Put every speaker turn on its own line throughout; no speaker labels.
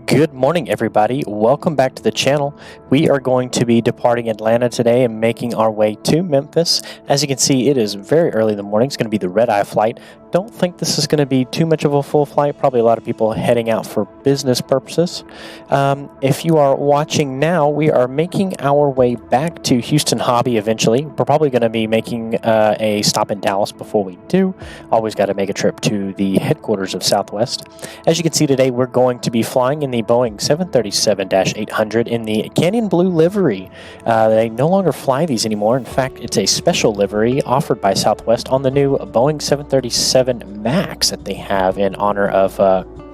Good morning, everybody. Welcome back to the channel. We are going to be departing Atlanta today and making our way to Memphis. As you can see, it is very early in the morning. It's going to be the red-eye flight. Don't think this is going to be too much of a full flight. Probably a lot of people heading out for business purposes. If you are watching now, we are making our way back to Houston Hobby eventually. We're probably going to be making a stop in Dallas before we do. Always got to make a trip to the headquarters of Southwest. As you can see today, we're going to be flying in the Boeing 737-800 in the Canyon Blue livery. They no longer fly these anymore. In fact, it's a special livery offered by Southwest on the new Boeing 737 MAX that they have in honor of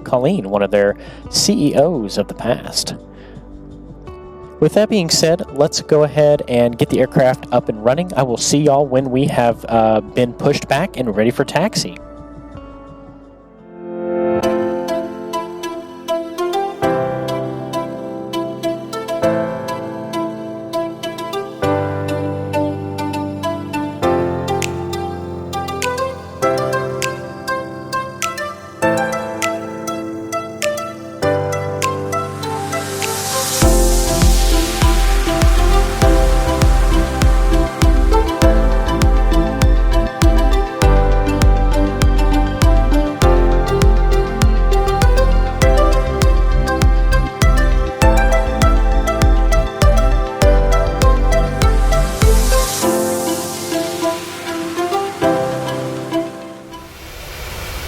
Colleen, one of their CEOs of the past. With that being said, let's go ahead and get the aircraft up and running. I will see y'all when we have been pushed back and ready for taxi.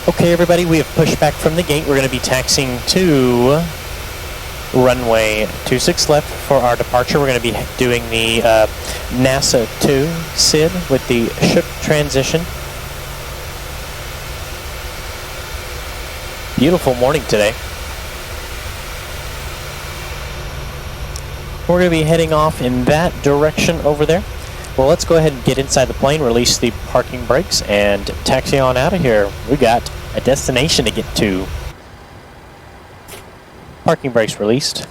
Okay, everybody, we have pushed back from the gate. We're going to be taxiing to runway 26 left for our departure. We're going to be doing the NASA 2 SID with the ship transition. Beautiful morning today. We're going to be heading off in that direction over there. Well, let's go ahead and get inside the plane, release the parking brakes, and taxi on out of here. We got a destination to get to. Parking brakes released.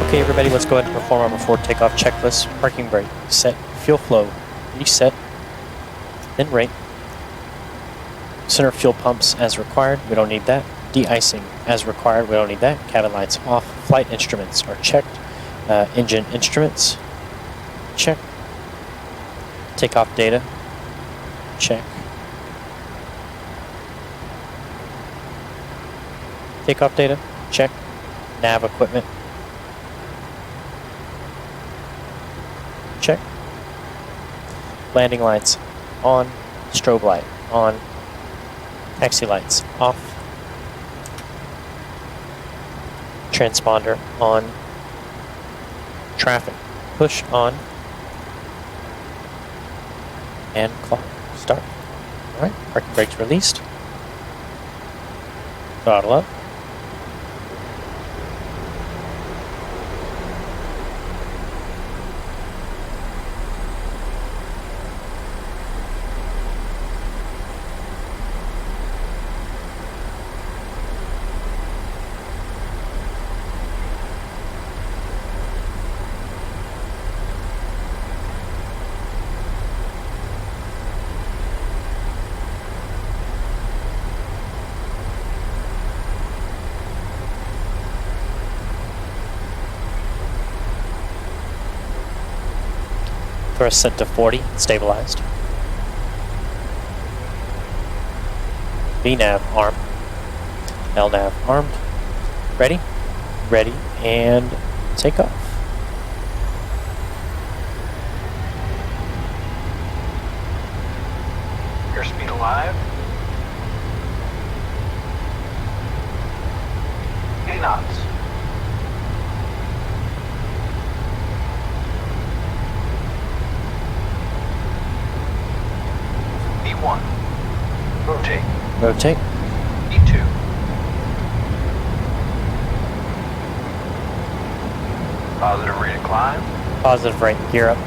Okay, everybody, let's go ahead and perform our before takeoff checklist. Parking brake, set, fuel flow, reset, then rate. Center fuel pumps as required, we don't need that. De-icing as required, we don't need that. Cabin lights off. Flight instruments are checked. Engine instruments, check. Takeoff data, check. Takeoff data, check. Nav equipment, check. Landing lights on. Strobe light on. Taxi lights off. Transponder on. Traffic push on. And clock start. Alright, parking brakes released. Throttle up. Thrust set to 40, stabilized. VNAV armed. LNAV armed. Ready? Ready, and take off.
Airspeed alive. 80 knots. E1. Rotate.
Rotate.
E2. Positive rate of climb.
Positive rate, gear up.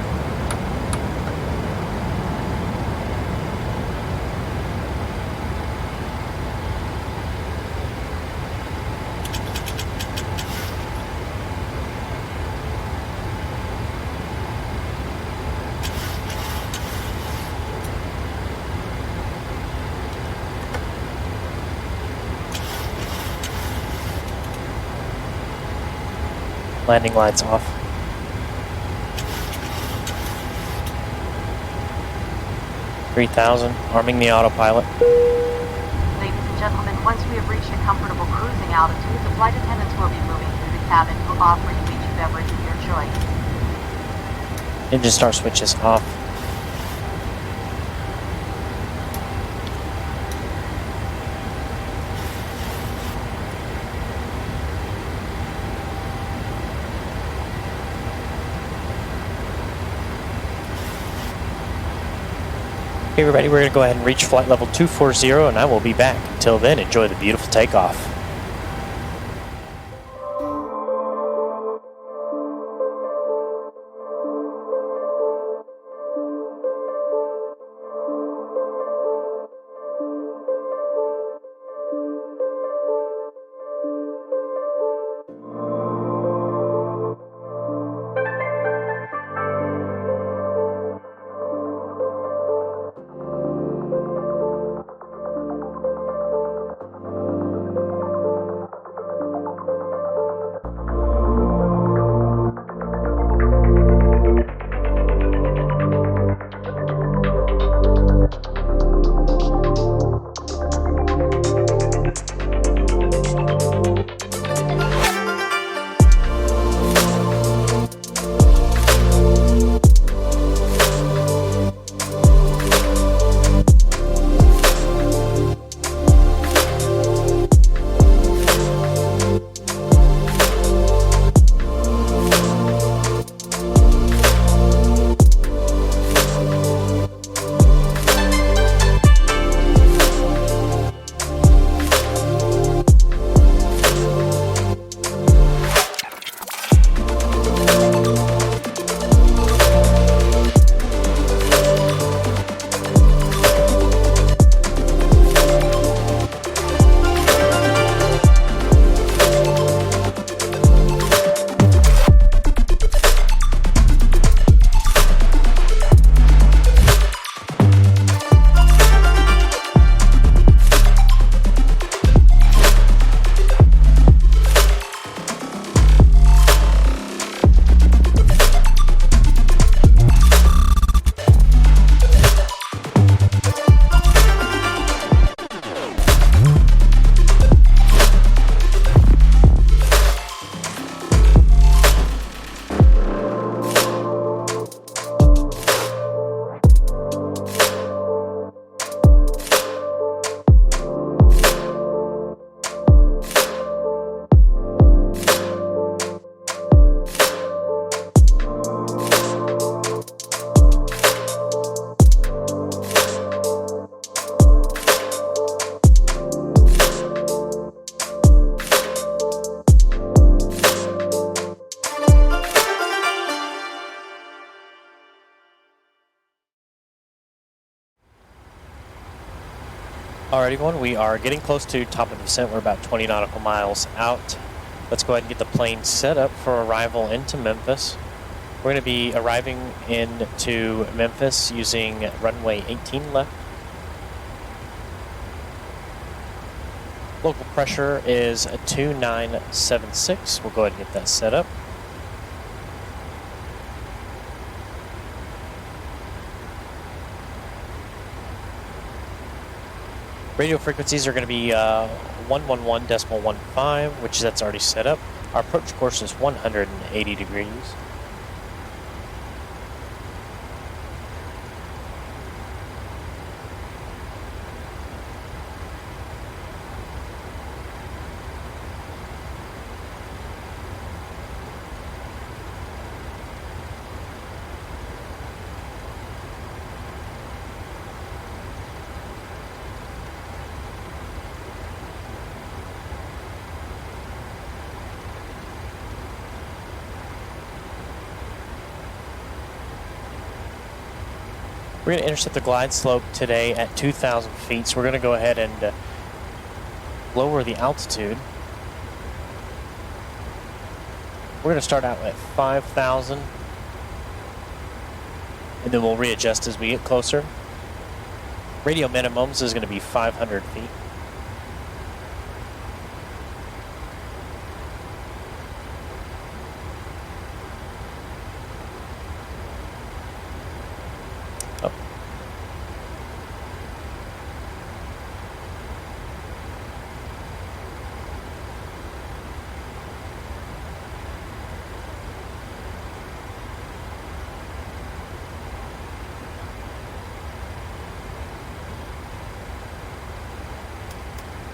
Landing lights off. $3,000, arming the autopilot.
Ladies and gentlemen, once we have reached a comfortable cruising altitude, the flight attendants will be moving through the cabin, offering you each beverage of your choice.
Engine start switches off. Okay, everybody, we're going to go ahead and reach flight level 240, and I will be back. Until then, enjoy the beautiful takeoff. Alright everyone, we are getting close to top of descent. We're about 20 nautical miles out. Let's go ahead and get the plane set up for arrival into Memphis. We're going to be arriving into Memphis using runway 18 left. Local pressure is 2976. We'll go ahead and get that set up. Radio frequencies are going to be 111.15, which that's already set up. Our approach course is 180 degrees. We're going to intercept the glide slope today at 2,000 feet, so we're going to go ahead and lower the altitude. We're going to start out at 5,000, and then we'll readjust as we get closer. Radio minimums is going to be 500 feet.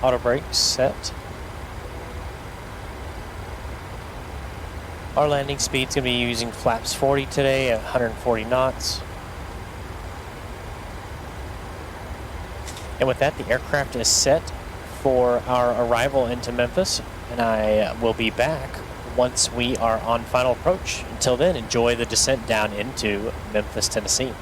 Auto brake set. Our landing speed's going to be using flaps 40 today at 140 knots. And with that, the aircraft is set for our arrival into Memphis, and I will be back once we are on final approach. Until then, enjoy the descent down into Memphis, Tennessee.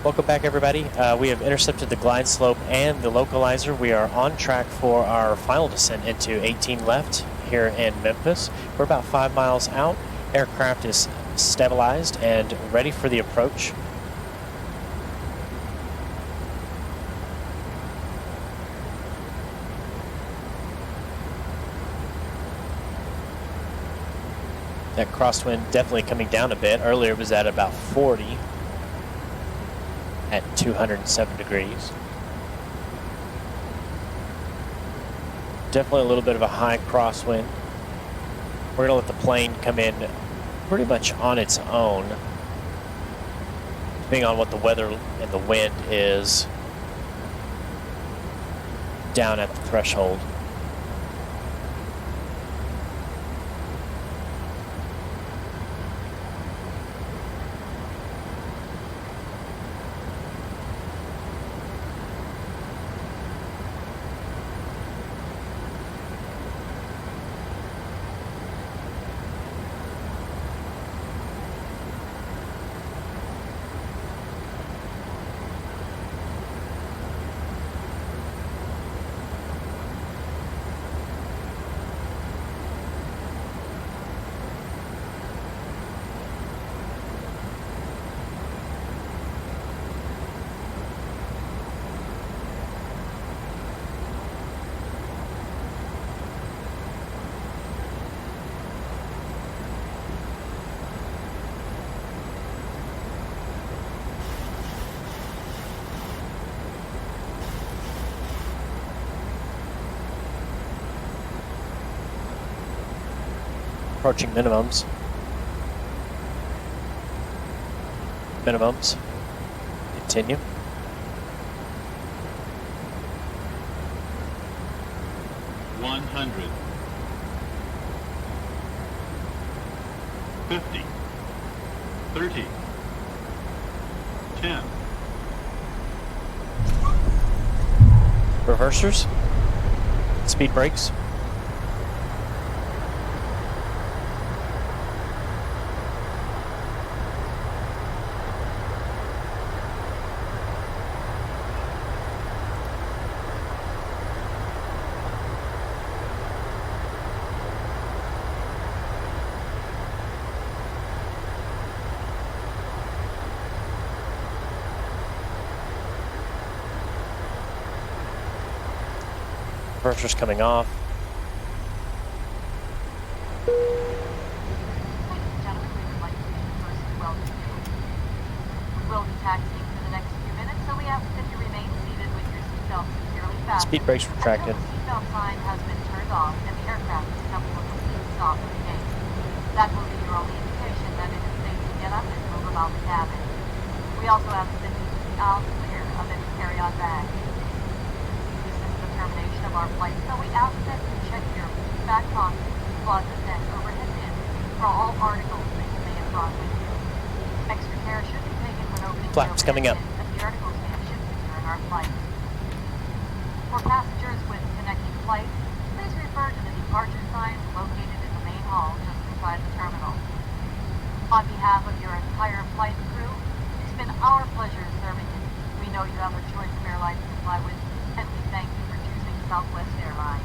Welcome back, everybody. We have intercepted the glide slope and the localizer. We are on track for our final descent into 18 left here in Memphis. We're about 5 miles out. Aircraft is stabilized and ready for the approach. That crosswind definitely coming down a bit. Earlier it was at about 40. At 207 degrees. Definitely a little bit of a high crosswind. We're going to let the plane come in pretty much on its own, depending on what the weather and the wind is down at the threshold. Approaching minimums. Minimums. Continue.
$100. 50. 30. 10.
Reversers. Speed brakes. Reversers coming off.
Ladies and gentlemen, we would like to first welcome you. We will be taxiing for the next few minutes, so we ask that you remain seated with your seatbelt securely fastened.
Speed brakes retracted.
Until the seatbelt sign has been turned off and the aircraft has come to a complete stop at the gate. That will be your only indication that it is safe to get up and move about the cabin. We also ask that you keep the aisles clear of any carry-on bags. This is the termination of our flight, so we ask that you check your back pockets, closets, and overhead bins for all articles that you may have brought with you. Extra care should be taken when opening
Flaps
the
coming up.
overhead bins, as the articles may have shifted during our flight. For passengers with connecting flights, please refer to the departure signs located in the main hall just inside the terminal. On behalf of your entire flight crew, it's been our pleasure serving you. We know you have a choice of airlines to fly with, and we thank you for choosing Southwest Airlines.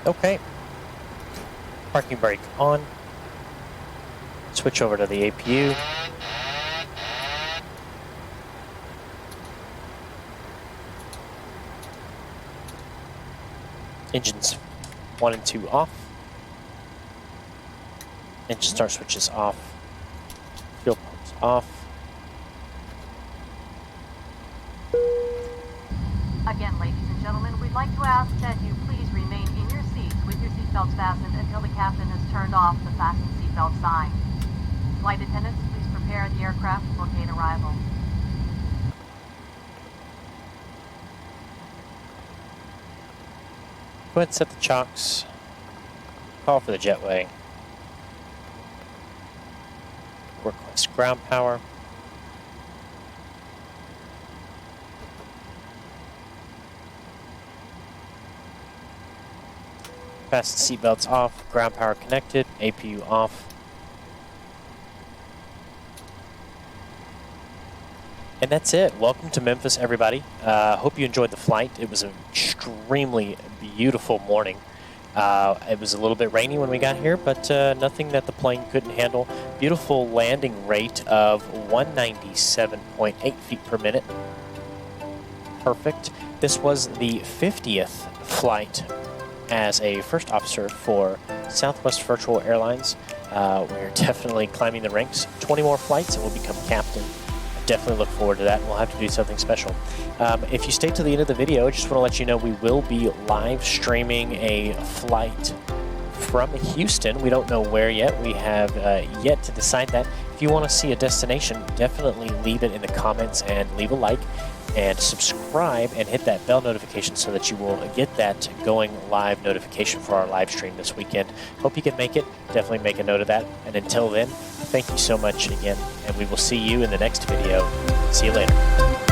Okay. Parking brake on. Switch over to the APU. Engines 1 and 2 off. Engine start switches off. Fuel pumps off.
Again, ladies and gentlemen, we'd like to ask that you please remain in your seats with your seatbelts fastened until the captain has turned off the fasten seatbelt sign. Flight attendants, please prepare the aircraft for gate arrival.
Go ahead and set the chocks. Call for the jetway. Request ground power. Fasten seatbelts off. Ground power connected. APU off. And that's it. Welcome to Memphis, everybody. Hope you enjoyed the flight. It was an extremely beautiful morning. It was a little bit rainy when we got here, but nothing that the plane couldn't handle. Beautiful landing rate of 197.8 feet per minute. Perfect. This was the 50th flight as a first officer for Southwest Virtual Airlines. We're definitely climbing the ranks. 20 more flights and we'll become captain. Definitely look forward to that, and we'll have to do something special. If you stay to the end of the video, I just want to let you know we will be live streaming a flight from Houston. We don't know where yet. We have yet to decide that. If you want to see a destination, definitely leave it in the comments and leave a like and subscribe and hit that bell notification so that you will get that going live notification for our live stream this weekend. Hope you can make it. Definitely make a note of that. And until then, thank you so much again, and we will see you in the next video. See you later.